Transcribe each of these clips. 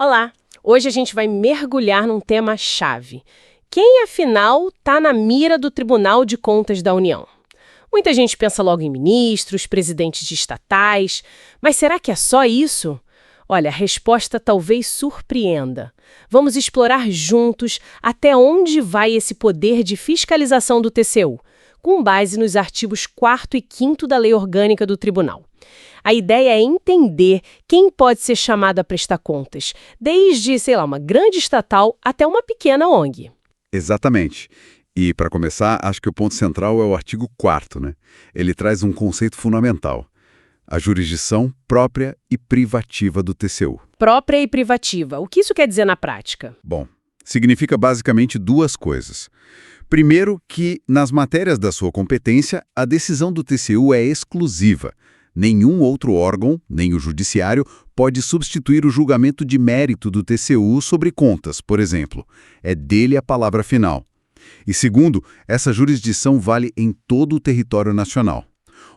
Olá! Hoje a gente vai mergulhar num tema chave. Quem, afinal, está na mira do Tribunal de Contas da União? Muita gente pensa logo em ministros, presidentes de estatais, mas será que é só isso? Olha, a resposta talvez surpreenda. Vamos explorar juntos até onde vai esse poder de fiscalização do TCU, com base nos artigos 4º e 5º da Lei Orgânica do Tribunal. A ideia é entender quem pode ser chamado a prestar contas, desde, uma grande estatal até uma pequena ONG. Exatamente. E, para começar, acho que o ponto central é o artigo 4º, né? Ele traz um conceito fundamental: a jurisdição própria e privativa do TCU. Própria e privativa. O que isso quer dizer na prática? Bom, significa basicamente duas coisas. Primeiro, que nas matérias da sua competência, a decisão do TCU é exclusiva. Nenhum outro órgão, nem o judiciário, pode substituir o julgamento de mérito do TCU sobre contas, por exemplo. É dele a palavra final. E segundo, essa jurisdição vale em todo o território nacional.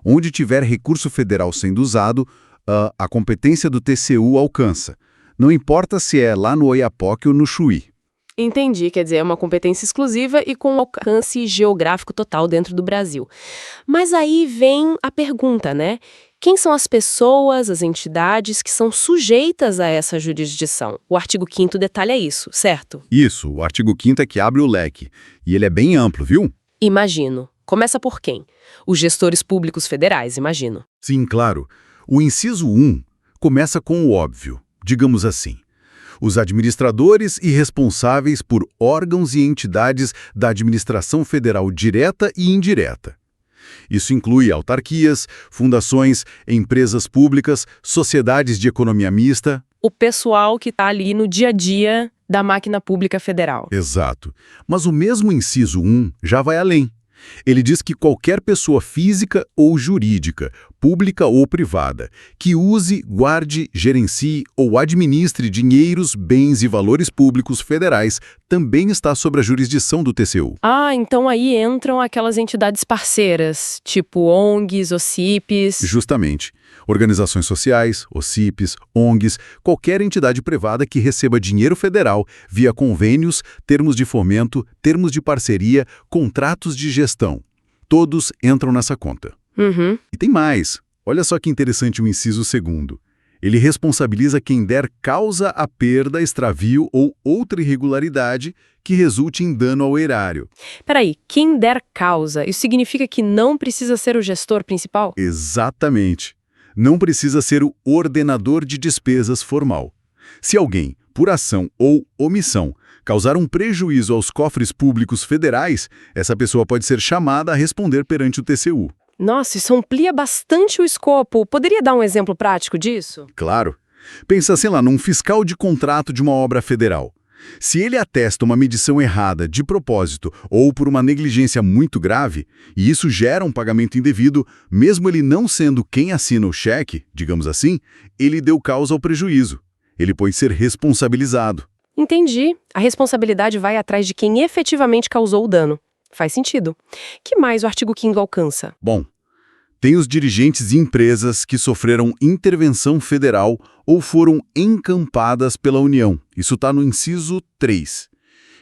Onde tiver recurso federal sendo usado, a competência do TCU alcança. Não importa se é lá no Oiapoque ou no Chuí. Entendi, quer dizer, é uma competência exclusiva e com alcance geográfico total dentro do Brasil. Mas aí vem a pergunta, né? Quem são as pessoas, as entidades que são sujeitas a essa jurisdição? O artigo 5º detalha isso, certo? Isso, o artigo 5º é que abre o leque. E ele é bem amplo, viu? Imagino. Começa por quem? Os gestores públicos federais, imagino. Sim, claro. O inciso 1 começa com o óbvio, digamos assim. Os administradores e responsáveis por órgãos e entidades da administração federal direta e indireta. Isso inclui autarquias, fundações, empresas públicas, sociedades de economia mista. O pessoal que está ali no dia a dia da máquina pública federal. Exato. Mas o mesmo inciso 1 já vai além. Ele diz que qualquer pessoa física ou jurídica, pública ou privada, que use, guarde, gerencie ou administre dinheiros, bens e valores públicos federais também está sob a jurisdição do TCU. Ah, então aí entram aquelas entidades parceiras, tipo ONGs, OCIPs. Justamente. Organizações sociais, OCIPs, ONGs, qualquer entidade privada que receba dinheiro federal via convênios, termos de fomento, termos de parceria, contratos de gestão. Todos entram nessa conta. Uhum. E tem mais. Olha só que interessante o inciso 2º. Ele responsabiliza quem der causa à perda, extravio ou outra irregularidade que resulte em dano ao erário. Peraí, quem der causa, isso significa que não precisa ser o gestor principal? Exatamente. Não precisa ser o ordenador de despesas formal. Se alguém, por ação ou omissão, causar um prejuízo aos cofres públicos federais, essa pessoa pode ser chamada a responder perante o TCU. Nossa, isso amplia bastante o escopo. Poderia dar um exemplo prático disso? Claro. Pensa, num fiscal de contrato de uma obra federal. Se ele atesta uma medição errada de propósito ou por uma negligência muito grave, e isso gera um pagamento indevido, mesmo ele não sendo quem assina o cheque, digamos assim, ele deu causa ao prejuízo. Ele pode ser responsabilizado. Entendi. A responsabilidade vai atrás de quem efetivamente causou o dano. Faz sentido. Que mais o artigo 5º alcança? Bom, tem os dirigentes de empresas que sofreram intervenção federal ou foram encampadas pela União. Isso está no inciso 3.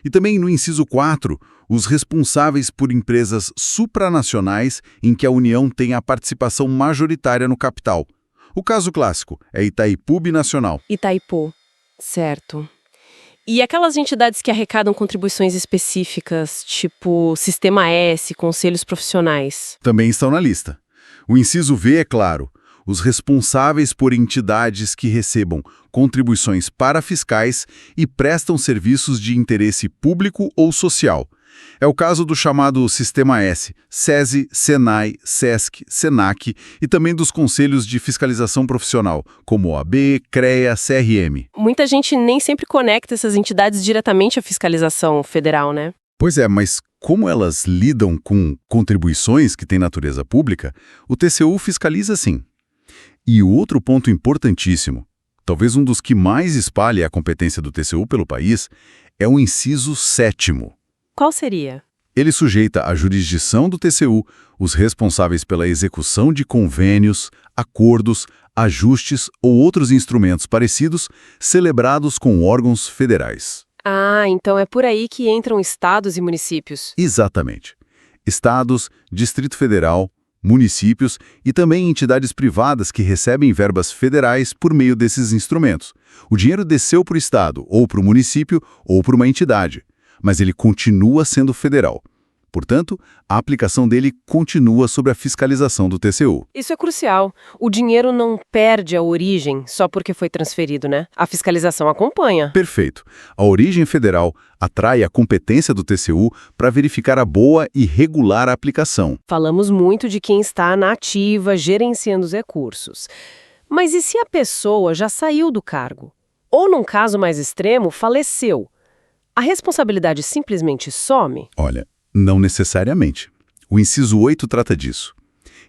E também no inciso 4, os responsáveis por empresas supranacionais em que a União tem a participação majoritária no capital. O caso clássico é Itaipu Binacional. Itaipu. Certo. E aquelas entidades que arrecadam contribuições específicas, tipo Sistema S, conselhos profissionais? Também estão na lista. O inciso V é claro, os responsáveis por entidades que recebam contribuições parafiscais e prestam serviços de interesse público ou social. É o caso do chamado Sistema S, SESI, SENAI, SESC, SENAC e também dos conselhos de fiscalização profissional, como OAB, CREA, CRM. Muita gente nem sempre conecta essas entidades diretamente à fiscalização federal, né? Pois é, mas como elas lidam com contribuições que têm natureza pública, o TCU fiscaliza sim. E o outro ponto importantíssimo, talvez um dos que mais espalha a competência do TCU pelo país, é o inciso 7º. Qual seria? Ele sujeita à jurisdição do TCU os responsáveis pela execução de convênios, acordos, ajustes ou outros instrumentos parecidos celebrados com órgãos federais. Ah, então é por aí que entram estados e municípios. Exatamente. Estados, Distrito Federal, municípios e também entidades privadas que recebem verbas federais por meio desses instrumentos. O dinheiro desceu para o estado, ou para o município, ou para uma entidade, mas ele continua sendo federal. Portanto, a aplicação dele continua sob a fiscalização do TCU. Isso é crucial. O dinheiro não perde a origem só porque foi transferido, né? A fiscalização acompanha. Perfeito. A origem federal atrai a competência do TCU para verificar a boa e regular aplicação. Falamos muito de quem está na ativa, gerenciando os recursos. Mas e se a pessoa já saiu do cargo? Ou, num caso mais extremo, faleceu? A responsabilidade simplesmente some? Olha, não necessariamente. O inciso 8 trata disso.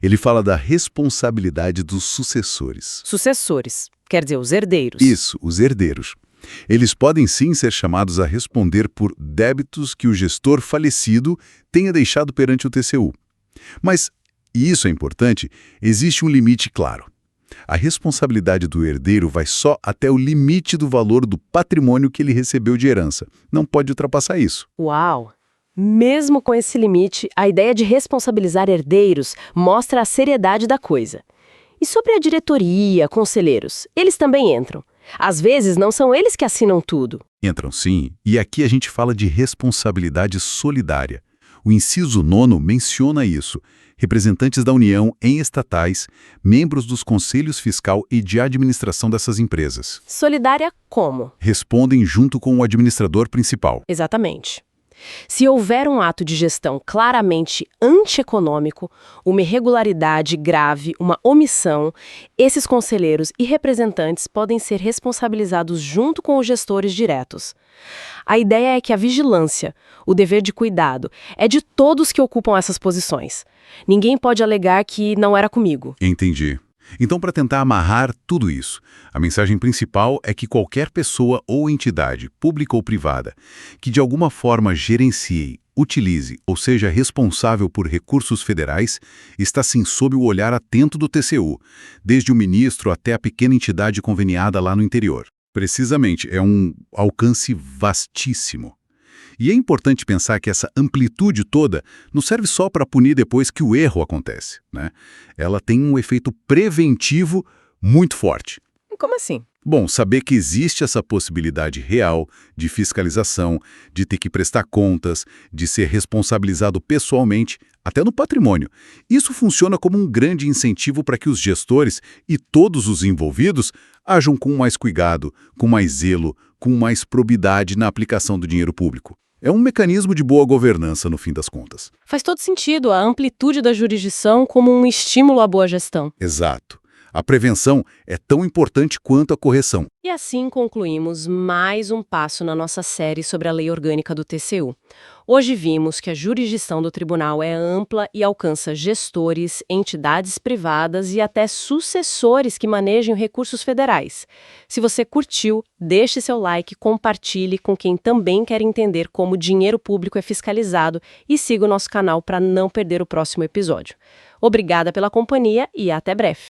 Ele fala da responsabilidade dos sucessores. Sucessores, quer dizer, os herdeiros. Isso, os herdeiros. Eles podem sim ser chamados a responder por débitos que o gestor falecido tenha deixado perante o TCU. Mas, e isso é importante, existe um limite claro. A responsabilidade do herdeiro vai só até o limite do valor do patrimônio que ele recebeu de herança. Não pode ultrapassar isso. Uau! Mesmo com esse limite, a ideia de responsabilizar herdeiros mostra a seriedade da coisa. E sobre a diretoria, conselheiros, eles também entram. Às vezes, não são eles que assinam tudo. Entram sim, e aqui a gente fala de responsabilidade solidária. O inciso 9 menciona isso. Representantes da União em estatais, membros dos conselhos fiscal e de administração dessas empresas. Solidária como? Respondem junto com o administrador principal. Exatamente. Se houver um ato de gestão claramente antieconômico, uma irregularidade grave, uma omissão, esses conselheiros e representantes podem ser responsabilizados junto com os gestores diretos. A ideia é que a vigilância, o dever de cuidado, é de todos que ocupam essas posições. Ninguém pode alegar que não era comigo. Entendi. Então, para tentar amarrar tudo isso, a mensagem principal é que qualquer pessoa ou entidade, pública ou privada, que de alguma forma gerencie, utilize ou seja responsável por recursos federais, está sim sob o olhar atento do TCU, desde o ministro até a pequena entidade conveniada lá no interior. Precisamente, é um alcance vastíssimo. E é importante pensar que essa amplitude toda não serve só para punir depois que o erro acontece, né? Ela tem um efeito preventivo muito forte. Como assim? Bom, saber que existe essa possibilidade real de fiscalização, de ter que prestar contas, de ser responsabilizado pessoalmente, até no patrimônio. Isso funciona como um grande incentivo para que os gestores e todos os envolvidos ajam com mais cuidado, com mais zelo, com mais probidade na aplicação do dinheiro público. É um mecanismo de boa governança, no fim das contas. Faz todo sentido a amplitude da jurisdição como um estímulo à boa gestão. Exato. A prevenção é tão importante quanto a correção. E assim concluímos mais um passo na nossa série sobre a lei orgânica do TCU. Hoje vimos que a jurisdição do tribunal é ampla e alcança gestores, entidades privadas e até sucessores que manejam recursos federais. Se você curtiu, deixe seu like, compartilhe com quem também quer entender como o dinheiro público é fiscalizado e siga o nosso canal para não perder o próximo episódio. Obrigada pela companhia e até breve.